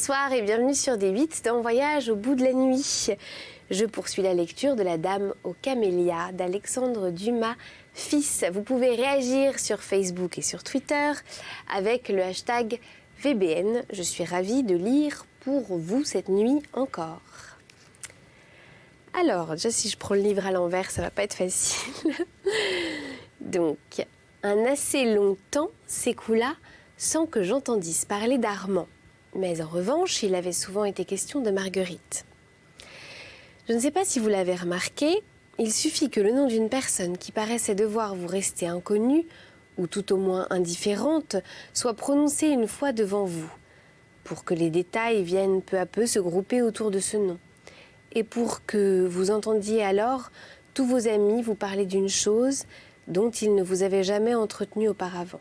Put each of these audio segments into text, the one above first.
Bonsoir et bienvenue sur D8 dans Voyage au bout de la nuit. Je poursuis la lecture de La Dame aux camélias d'Alexandre Dumas, fils. Vous pouvez réagir sur Facebook et sur Twitter avec le hashtag VBN. Je suis ravie de lire pour vous cette nuit encore. Alors, déjà si je prends le livre à l'envers, ça va pas être facile. Donc, un assez long temps s'écoula sans que j'entendisse parler d'Armand. Mais en revanche, il avait souvent été question de Marguerite. Je ne sais pas si vous l'avez remarqué, il suffit que le nom d'une personne qui paraissait devoir vous rester inconnue, ou tout au moins indifférente, soit prononcé une fois devant vous, pour que les détails viennent peu à peu se grouper autour de ce nom, et pour que vous entendiez alors tous vos amis vous parler d'une chose dont ils ne vous avaient jamais entretenu auparavant.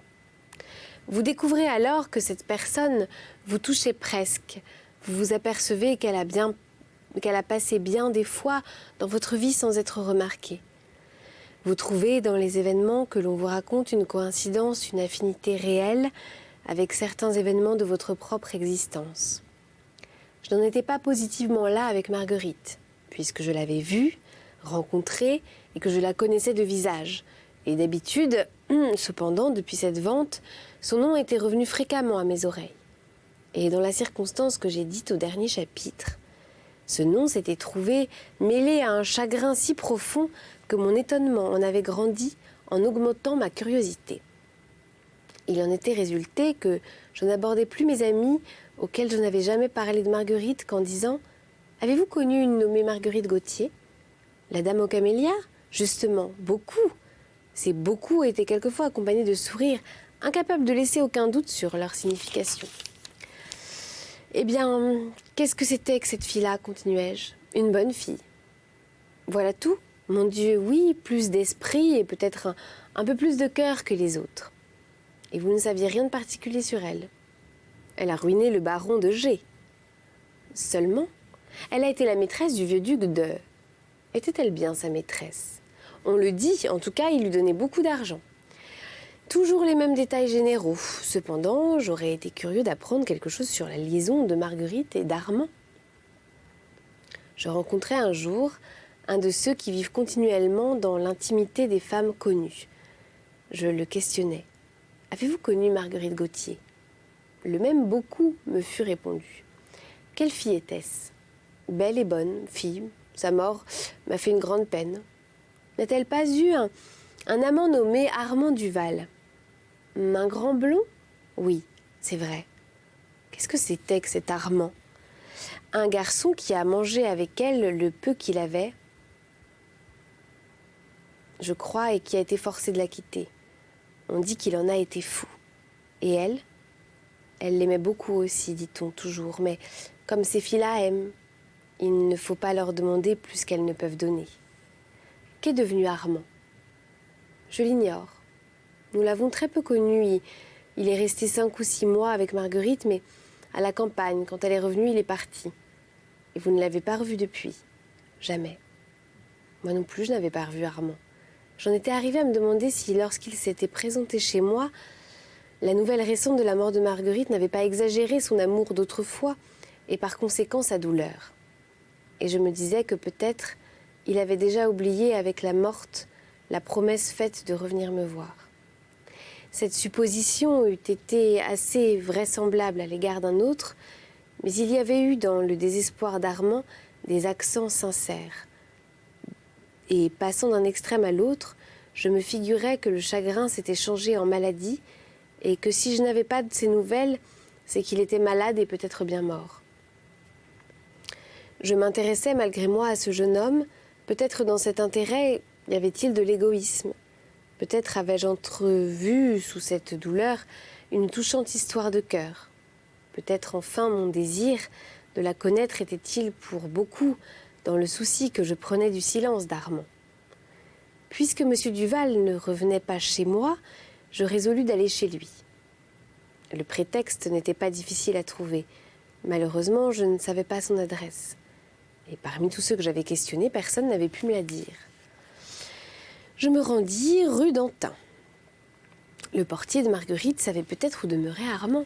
Vous découvrez alors que cette personne vous touchait presque. Vous vous apercevez qu'elle a passé bien des fois dans votre vie sans être remarquée. Vous trouvez dans les événements que l'on vous raconte une coïncidence, une affinité réelle avec certains événements de votre propre existence. Je n'en étais pas positivement là avec Marguerite, puisque je l'avais vue, rencontrée et que je la connaissais de visage. Et d'habitude, cependant, depuis cette vente, son nom était revenu fréquemment à mes oreilles. Et dans la circonstance que j'ai dite au dernier chapitre, ce nom s'était trouvé mêlé à un chagrin si profond que mon étonnement en avait grandi en augmentant ma curiosité. Il en était résulté que je n'abordais plus mes amis auxquels je n'avais jamais parlé de Marguerite qu'en disant « Avez-vous connu une nommée Marguerite Gautier ?» La dame aux camélias ? Justement, beaucoup. Ces beaucoup étaient quelquefois accompagnés de sourires, incapables de laisser aucun doute sur leur signification. Eh bien, qu'est-ce que c'était que cette fille-là, continuai-je ? Une bonne fille. Voilà tout. Mon Dieu, oui, plus d'esprit et peut-être un peu plus de cœur que les autres. Et vous ne saviez rien de particulier sur elle. Elle a ruiné le baron de G. Seulement, elle a été la maîtresse du vieux duc de... Était-elle bien sa maîtresse ? On le dit, en tout cas, il lui donnait beaucoup d'argent. Toujours les mêmes détails généraux. Cependant, j'aurais été curieux d'apprendre quelque chose sur la liaison de Marguerite et d'Armand. Je rencontrai un jour un de ceux qui vivent continuellement dans l'intimité des femmes connues. Je le questionnai. « Avez-vous connu Marguerite Gautier ?» Le même beaucoup me fut répondu. « Quelle fille était-ce ? Belle et bonne fille. Sa mort m'a fait une grande peine. N'a-t-elle pas eu un amant nommé Armand Duval ? Un grand blond ? Oui, c'est vrai. Qu'est-ce que c'était que cet Armand ? Un garçon qui a mangé avec elle le peu qu'il avait, je crois, et qui a été forcé de la quitter. On dit qu'il en a été fou. Et elle ? Elle l'aimait beaucoup aussi, dit-on toujours, mais comme ces filles-là aiment, il ne faut pas leur demander plus qu'elles ne peuvent donner. Qu'est devenu Armand ? Je l'ignore. Nous l'avons très peu connu. Il est resté 5 ou 6 mois avec Marguerite, mais à la campagne, quand elle est revenue, il est parti. Et vous ne l'avez pas revu depuis ? Jamais. Moi non plus, je n'avais pas revu Armand. J'en étais arrivée à me demander si, lorsqu'il s'était présenté chez moi, la nouvelle récente de la mort de Marguerite n'avait pas exagéré son amour d'autrefois et par conséquent sa douleur. Et je me disais que peut-être il avait déjà oublié avec la morte la promesse faite de revenir me voir. Cette supposition eût été assez vraisemblable à l'égard d'un autre, mais il y avait eu dans le désespoir d'Armand des accents sincères. Et passant d'un extrême à l'autre, je me figurais que le chagrin s'était changé en maladie et que si je n'avais pas de ces nouvelles, c'est qu'il était malade et peut-être bien mort. Je m'intéressais malgré moi à ce jeune homme. Peut-être dans cet intérêt y avait-il de l'égoïsme. Peut-être avais-je entrevu sous cette douleur une touchante histoire de cœur. Peut-être enfin mon désir de la connaître était-il pour beaucoup dans le souci que je prenais du silence d'Armand. Puisque M. Duval ne revenait pas chez moi, je résolus d'aller chez lui. Le prétexte n'était pas difficile à trouver. Malheureusement, je ne savais pas son adresse. Et parmi tous ceux que j'avais questionnés, personne n'avait pu me la dire. Je me rendis rue d'Antin. Le portier de Marguerite savait peut-être où demeurait Armand.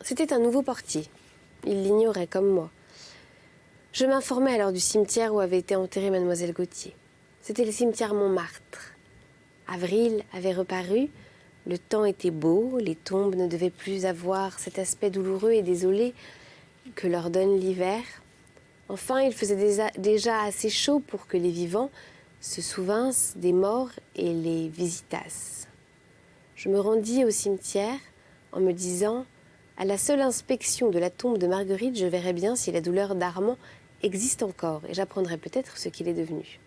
C'était un nouveau portier. Il l'ignorait comme moi. Je m'informais alors du cimetière où avait été enterrée mademoiselle Gautier. C'était le cimetière Montmartre. Avril avait reparu, le temps était beau, les tombes ne devaient plus avoir cet aspect douloureux et désolé que leur donne l'hiver. Enfin, il faisait déjà assez chaud pour que les vivants se souvinssent des morts et les visitassent. Je me rendis au cimetière en me disant, à la seule inspection de la tombe de Marguerite, je verrai bien si la douleur d'Armand existe encore et j'apprendrai peut-être ce qu'il est devenu.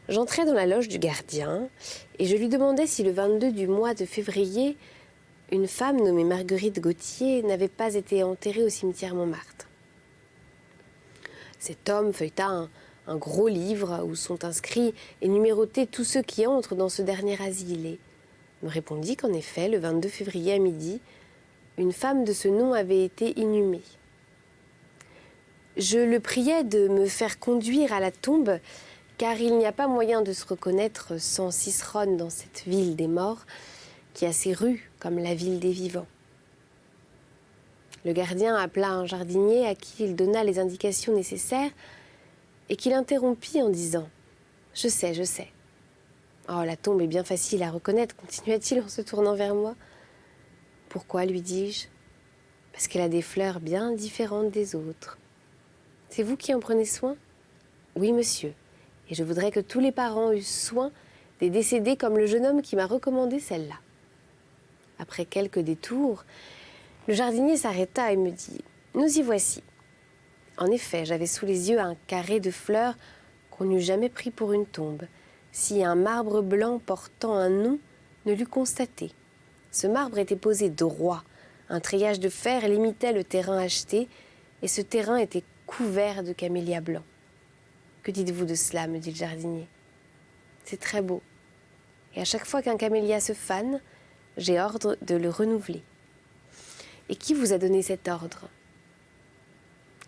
J'entrai dans la loge du gardien et je lui demandai si le 22 du mois de février, une femme nommée Marguerite Gautier n'avait pas été enterrée au cimetière Montmartre. Cet homme feuilleta un gros livre où sont inscrits et numérotés tous ceux qui entrent dans ce dernier asile et me répondit qu'en effet, le 22 février à midi, une femme de ce nom avait été inhumée. Je le priai de me faire conduire à la tombe, car il n'y a pas moyen de se reconnaître sans Cicerone dans cette ville des morts, qui a ses rues comme la ville des vivants. Le gardien appela un jardinier à qui il donna les indications nécessaires et qui l'interrompit en disant « Je sais, je sais. » « Oh, la tombe est bien facile à reconnaître, continua-t-il en se tournant vers moi. « Pourquoi, lui dis-je ? Parce qu'elle a des fleurs bien différentes des autres. C'est vous qui en prenez soin ? Oui, monsieur. Et je voudrais que tous les parents eussent soin des décédés comme le jeune homme qui m'a recommandé celle-là. » Après quelques détours, le jardinier s'arrêta et me dit « Nous y voici. » En effet, j'avais sous les yeux un carré de fleurs qu'on n'eût jamais pris pour une tombe, si un marbre blanc portant un nom ne l'eût constaté. Ce marbre était posé droit, un treillage de fer limitait le terrain acheté, et ce terrain était couvert de camélias blancs. « Que dites-vous de cela ?» me dit le jardinier. « C'est très beau. Et à chaque fois qu'un camélia se fane, j'ai ordre de le renouveler. » « Et qui vous a donné cet ordre ? »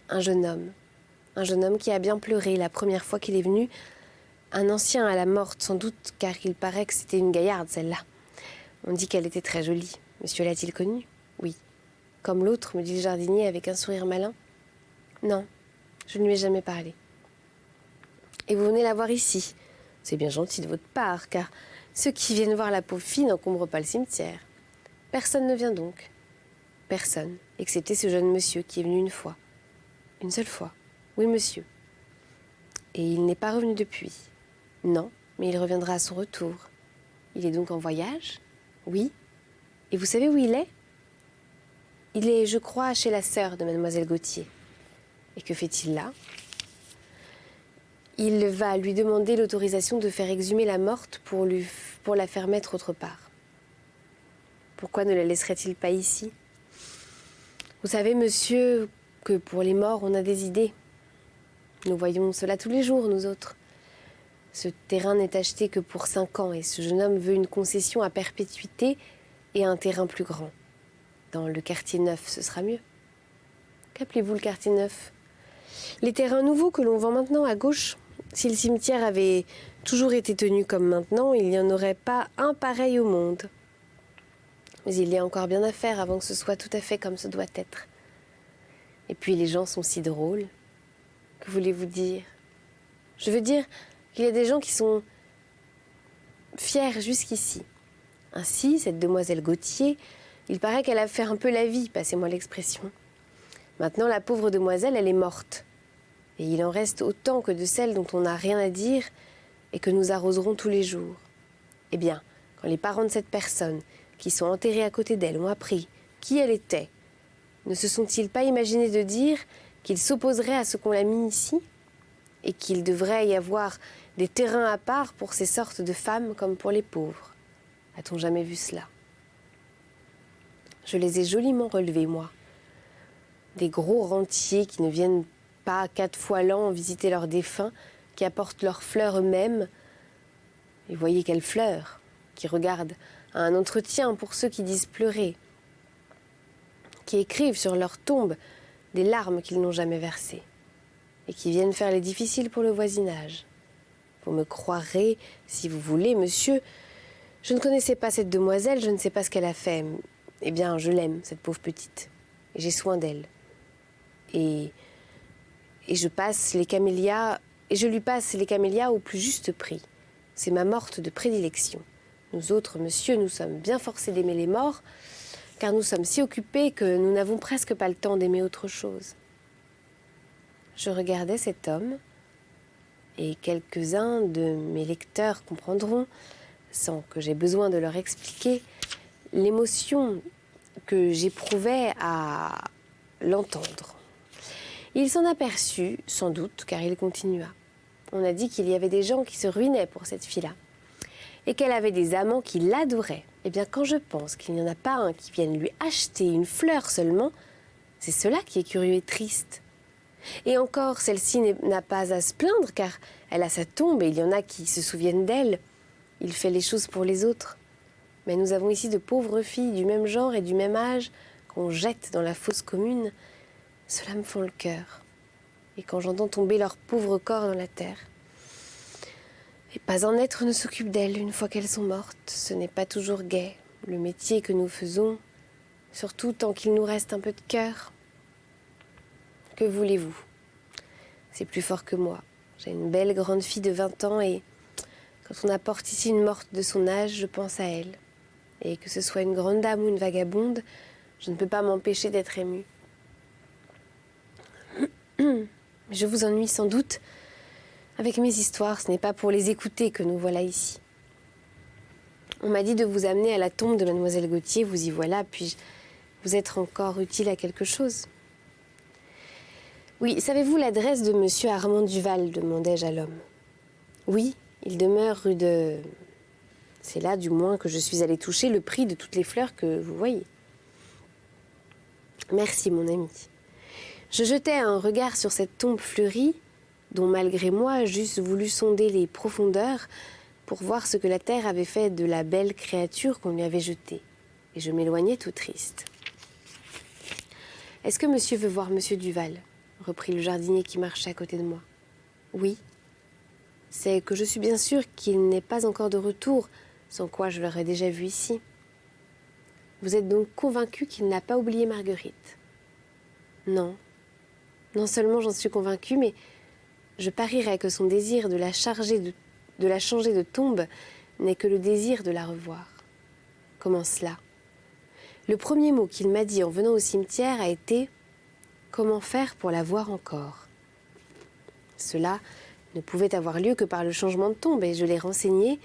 Un jeune homme qui a bien pleuré la première fois qu'il est venu, un ancien à la morte sans doute, car il paraît que c'était une gaillarde celle-là. On dit qu'elle était très jolie. Monsieur l'a-t-il connue ? Oui. Comme l'autre, me dit le jardinier avec un sourire malin. Non, je ne lui ai jamais parlé. Et vous venez la voir ici. C'est bien gentil de votre part, car ceux qui viennent voir la pauvre fille n'encombrent pas le cimetière. Personne ne vient donc. Personne, excepté ce jeune monsieur qui est venu une fois. Une seule fois. Oui, monsieur. Et il n'est pas revenu depuis. Non, mais il reviendra à son retour. Il est donc en voyage ? Oui. Et vous savez où il est ? Il est, je crois, chez la sœur de mademoiselle Gautier. Et que fait-il là ? Il va lui demander l'autorisation de faire exhumer la morte pour la faire mettre autre part. Pourquoi ne la laisserait-il pas ici ? Vous savez, monsieur, que pour les morts, on a des idées. Nous voyons cela tous les jours, nous autres. Ce terrain n'est acheté que pour 5 ans et ce jeune homme veut une concession à perpétuité et un terrain plus grand. Dans le quartier neuf, ce sera mieux. Qu'appelez-vous le quartier neuf ? Les terrains nouveaux que l'on vend maintenant à gauche. Si le cimetière avait toujours été tenu comme maintenant, il n'y en aurait pas un pareil au monde. Mais il y a encore bien à faire avant que ce soit tout à fait comme ce doit être. Et puis les gens sont si drôles. Que voulez-vous dire ? Je veux dire qu'il y a des gens qui sont fiers jusqu'ici. Ainsi, cette demoiselle Gautier, il paraît qu'elle a fait un peu la vie, passez-moi l'expression. Maintenant, la pauvre demoiselle, elle est morte. Et il en reste autant que de celles dont on n'a rien à dire et que nous arroserons tous les jours. Eh bien, quand les parents de cette personne, qui sont enterrés à côté d'elle, ont appris qui elle était, ne se sont-ils pas imaginés de dire qu'ils s'opposeraient à ce qu'on l'a mis ici et qu'il devrait y avoir des terrains à part pour ces sortes de femmes comme pour les pauvres ? A-t-on jamais vu cela ? Je les ai joliment relevés, moi. Des gros rentiers qui ne viennent pas 4 fois l'an visiter leurs défunts, qui apportent leurs fleurs eux-mêmes. Et voyez quelles fleurs, qui regardent à un entretien pour ceux qui disent pleurer, qui écrivent sur leur tombe des larmes qu'ils n'ont jamais versées, et qui viennent faire les difficiles pour le voisinage. Vous me croirez, si vous voulez, monsieur, je ne connaissais pas cette demoiselle, je ne sais pas ce qu'elle a fait. Eh bien, je l'aime, cette pauvre petite. Et j'ai soin d'elle. Et je passe les camélias, et je lui passe les camélias au plus juste prix. C'est ma morte de prédilection. Nous autres, monsieur, nous sommes bien forcés d'aimer les morts, car nous sommes si occupés que nous n'avons presque pas le temps d'aimer autre chose. Je regardais cet homme, et quelques-uns de mes lecteurs comprendront, sans que j'aie besoin de leur expliquer, l'émotion que j'éprouvais à l'entendre. Il s'en aperçut, sans doute, car il continua. On a dit qu'il y avait des gens qui se ruinaient pour cette fille-là, et qu'elle avait des amants qui l'adoraient. Eh bien, quand je pense qu'il n'y en a pas un qui vienne lui acheter une fleur seulement, c'est cela qui est curieux et triste. Et encore, celle-ci n'a pas à se plaindre, car elle a sa tombe et il y en a qui se souviennent d'elle. Il fait les choses pour les autres. Mais nous avons ici de pauvres filles du même genre et du même âge qu'on jette dans la fosse commune. Cela me fend le cœur. Et quand j'entends tomber leurs pauvres corps dans la terre. Et pas un être ne s'occupe d'elles une fois qu'elles sont mortes. Ce n'est pas toujours gai, le métier que nous faisons, surtout tant qu'il nous reste un peu de cœur. Que voulez-vous? C'est plus fort que moi. J'ai une belle grande fille de 20 ans et quand on apporte ici une morte de son âge, je pense à elle. Et que ce soit une grande dame ou une vagabonde, je ne peux pas m'empêcher d'être émue. Je vous ennuie sans doute. Avec mes histoires, ce n'est pas pour les écouter que nous voilà ici. On m'a dit de vous amener à la tombe de mademoiselle Gautier, vous y voilà, puis-je vous être encore utile à quelque chose? Oui, savez-vous l'adresse de monsieur Armand Duval, demandai-je à l'homme. Oui, il demeure rue de... C'est là, du moins, que je suis allée toucher le prix de toutes les fleurs que vous voyez. Merci, mon ami. Je jetai un regard sur cette tombe fleurie, dont malgré moi, j'eusse voulu sonder les profondeurs pour voir ce que la terre avait fait de la belle créature qu'on lui avait jetée. Et je m'éloignai tout triste. « Est-ce que monsieur veut voir monsieur Duval ?» reprit le jardinier qui marchait à côté de moi. « Oui. C'est que je suis bien sûre qu'il n'est pas encore de retour, sans quoi je l'aurais déjà vu ici. Vous êtes donc convaincu qu'il n'a pas oublié Marguerite? » Non. Non seulement j'en suis convaincue, mais je parierais que son désir de la changer de tombe n'est que le désir de la revoir. Comment cela? Le premier mot qu'il m'a dit en venant au cimetière a été « Comment faire pour la voir encore ?» Cela ne pouvait avoir lieu que par le changement de tombe et je l'ai renseigné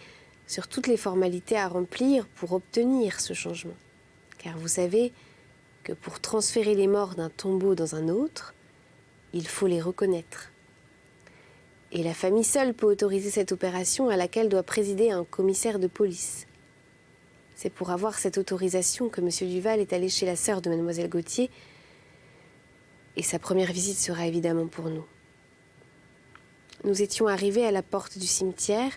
sur toutes les formalités à remplir pour obtenir ce changement. Car vous savez que pour transférer les morts d'un tombeau dans un autre, il faut les reconnaître. Et la famille seule peut autoriser cette opération à laquelle doit présider un commissaire de police. C'est pour avoir cette autorisation que M. Duval est allé chez la sœur de Mademoiselle Gautier et sa première visite sera évidemment pour nous. Nous étions arrivés à la porte du cimetière.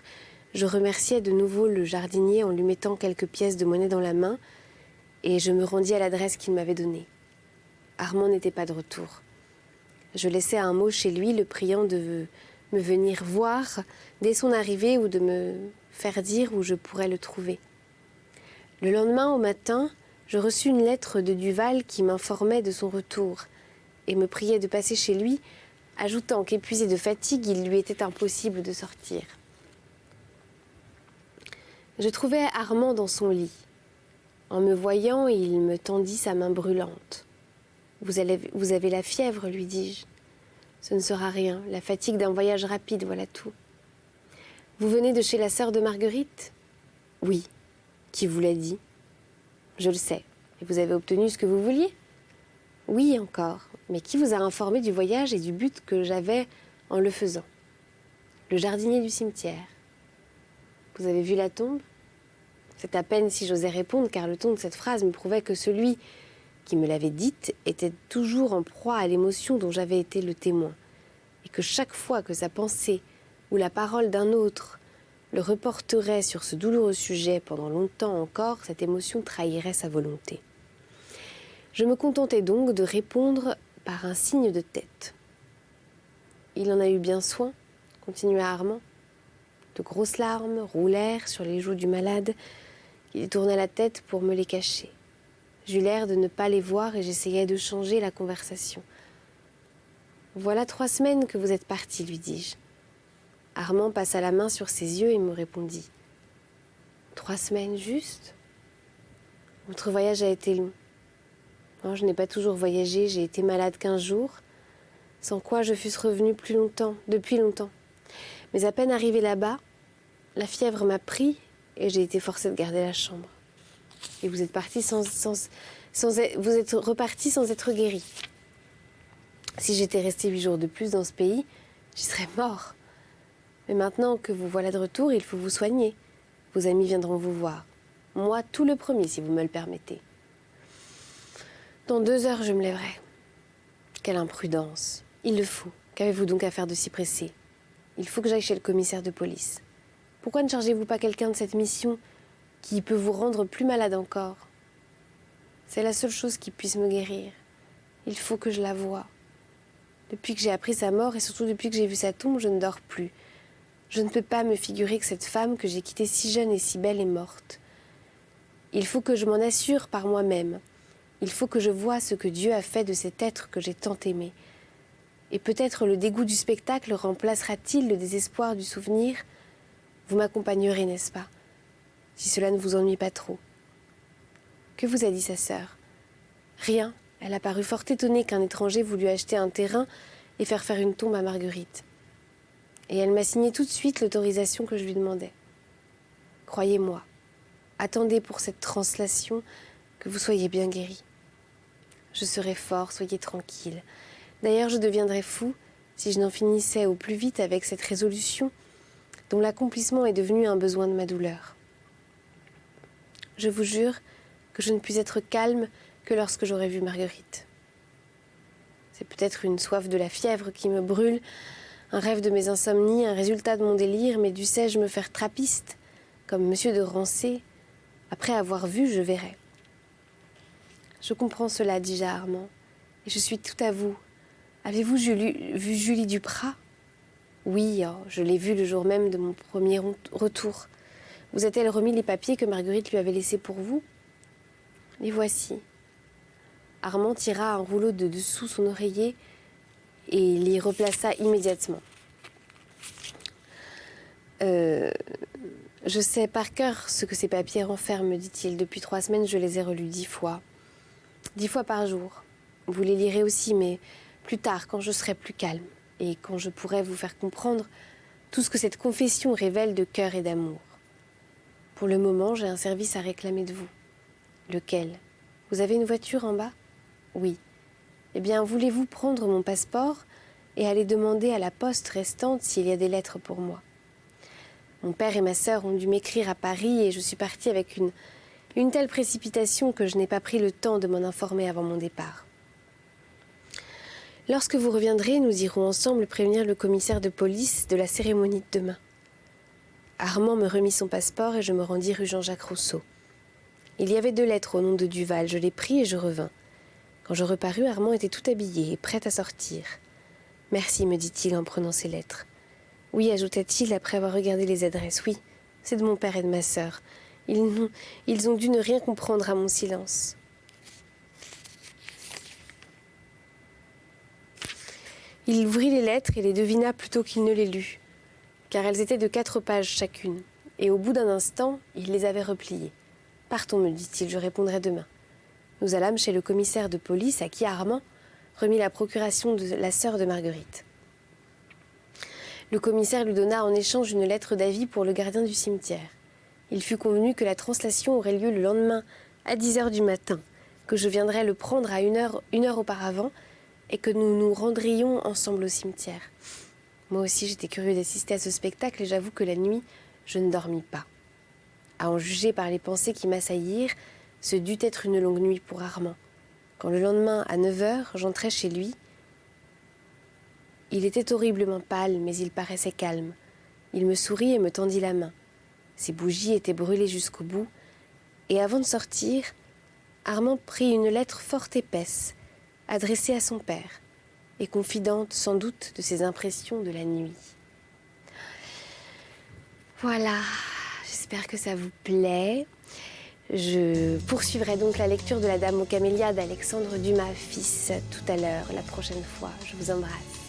Je remerciai de nouveau le jardinier en lui mettant quelques pièces de monnaie dans la main et je me rendis à l'adresse qu'il m'avait donnée. Armand n'était pas de retour. Je laissai un mot chez lui, le priant de me venir voir dès son arrivée ou de me faire dire où je pourrais le trouver. Le lendemain, au matin, je reçus une lettre de Duval qui m'informait de son retour et me priait de passer chez lui, ajoutant qu'épuisé de fatigue, il lui était impossible de sortir. Je trouvai Armand dans son lit. En me voyant, il me tendit sa main brûlante. « Vous avez la fièvre, lui dis-je. Ce ne sera rien, la fatigue d'un voyage rapide, voilà tout. Vous venez de chez la sœur de Marguerite? Oui. Qui vous l'a dit? Je le sais. Et vous avez obtenu ce que vous vouliez? Oui, encore. Mais qui vous a informé du voyage et du but que j'avais en le faisant? Le jardinier du cimetière. Vous avez vu la tombe? C'est à peine si j'osais répondre, car le ton de cette phrase me prouvait que celui qui me l'avait dite était toujours en proie à l'émotion dont j'avais été le témoin, et que chaque fois que sa pensée ou la parole d'un autre le reporterait sur ce douloureux sujet pendant longtemps encore, cette émotion trahirait sa volonté. Je me contentai donc de répondre par un signe de tête. Il en a eu bien soin, continua Armand. De grosses larmes roulèrent sur les joues du malade, qui détourna la tête pour me les cacher. J'eus l'air de ne pas les voir et j'essayais de changer la conversation. « Voilà 3 semaines que vous êtes parti, lui dis-je. Armand passa la main sur ses yeux et me répondit. « 3 semaines juste ? Votre voyage a été long. Non, je n'ai pas toujours voyagé, j'ai été malade 15 jours, sans quoi je fusse revenue depuis longtemps. Mais à peine arrivée là-bas, la fièvre m'a pris et j'ai été forcée de garder la chambre. Et vous êtes vous êtes reparti sans être guéri. Si j'étais restée 8 jours de plus dans ce pays, j'y serais mort. Mais maintenant que vous voilà de retour, il faut vous soigner. Vos amis viendront vous voir. Moi, tout le premier, si vous me le permettez. Dans 2 heures, je me lèverai. Quelle imprudence. Il le faut. Qu'avez-vous donc à faire de si pressé ? Il faut que j'aille chez le commissaire de police. Pourquoi ne chargez-vous pas quelqu'un de cette mission qui peut vous rendre plus malade encore ? C'est la seule chose qui puisse me guérir. Il faut que je la voie. Depuis que j'ai appris sa mort et surtout depuis que j'ai vu sa tombe, je ne dors plus. Je ne peux pas me figurer que cette femme que j'ai quittée si jeune et si belle est morte. Il faut que je m'en assure par moi-même. Il faut que je voie ce que Dieu a fait de cet être que j'ai tant aimé. Et peut-être le dégoût du spectacle remplacera-t-il le désespoir du souvenir ? Vous m'accompagnerez, n'est-ce pas ? Si cela ne vous ennuie pas trop. Que vous a dit sa sœur ? Rien. Elle a paru fort étonnée qu'un étranger voulût acheter un terrain et faire une tombe à Marguerite. Et elle m'a signé tout de suite l'autorisation que je lui demandais. Croyez-moi, attendez pour cette translation que vous soyez bien guéri. Je serai fort, soyez tranquille. D'ailleurs, je deviendrais fou si je n'en finissais au plus vite avec cette résolution dont l'accomplissement est devenu un besoin de ma douleur. Je vous jure que je ne puis être calme que lorsque j'aurai vu Marguerite. C'est peut-être une soif de la fièvre qui me brûle, un rêve de mes insomnies, un résultat de mon délire, mais dussé-je me faire trappiste, comme monsieur de Rancé. Après avoir vu, je verrai. Je comprends cela, dis-je à Armand, et je suis tout à vous. Avez-vous vu Julie Duprat ? Oui, je l'ai vue le jour même de mon premier retour. Vous a-t-elle remis les papiers que Marguerite lui avait laissés pour vous ? Les voici. Armand tira un rouleau de dessous son oreiller et l'y replaça immédiatement. Je sais par cœur ce que ces papiers renferment, me dit-il. Depuis 3 semaines, je les ai relus 10 fois. 10 fois par jour. Vous les lirez aussi, mais plus tard, quand je serai plus calme et quand je pourrai vous faire comprendre tout ce que cette confession révèle de cœur et d'amour. Pour le moment, j'ai un service à réclamer de vous. Lequel ? Vous avez une voiture en bas ? Oui. Eh bien, voulez-vous prendre mon passeport et aller demander à la poste restante s'il y a des lettres pour moi ? Mon père et ma sœur ont dû m'écrire à Paris et je suis partie avec une telle précipitation que je n'ai pas pris le temps de m'en informer avant mon départ. Lorsque vous reviendrez, nous irons ensemble prévenir le commissaire de police de la cérémonie de demain. Armand me remit son passeport et je me rendis rue Jean-Jacques Rousseau. Il y avait 2 lettres au nom de Duval, je les pris et je revins. Quand je reparus, Armand était tout habillé et prêt à sortir. « Merci, me dit-il en prenant ses lettres. Oui, ajouta-t-il après avoir regardé les adresses. Oui, c'est de mon père et de ma sœur. Ils ont dû ne rien comprendre à mon silence. » Il ouvrit les lettres et les devina plutôt qu'il ne les lut, car elles étaient de 4 pages chacune, et au bout d'un instant, il les avait repliées. « Partons, me dit-il, je répondrai demain. » Nous allâmes chez le commissaire de police à qui Armand remit la procuration de la sœur de Marguerite. Le commissaire lui donna en échange une lettre d'avis pour le gardien du cimetière. Il fut convenu que la translation aurait lieu le lendemain à 10 heures du matin, que je viendrais le prendre à une heure auparavant et que nous nous rendrions ensemble au cimetière. Moi aussi, j'étais curieux d'assister à ce spectacle et j'avoue que la nuit, je ne dormis pas. À en juger par les pensées qui m'assaillirent, ce dut être une longue nuit pour Armand. Quand le lendemain, à 9 heures, j'entrai chez lui, il était horriblement pâle, mais il paraissait calme. Il me sourit et me tendit la main. Ses bougies étaient brûlées jusqu'au bout, et avant de sortir, Armand prit une lettre fort épaisse, adressée à son père, et confidente sans doute de ses impressions de la nuit. Voilà, j'espère que ça vous plaît. Je poursuivrai donc la lecture de La Dame aux camélias d'Alexandre Dumas fils tout à l'heure, la prochaine fois. Je vous embrasse.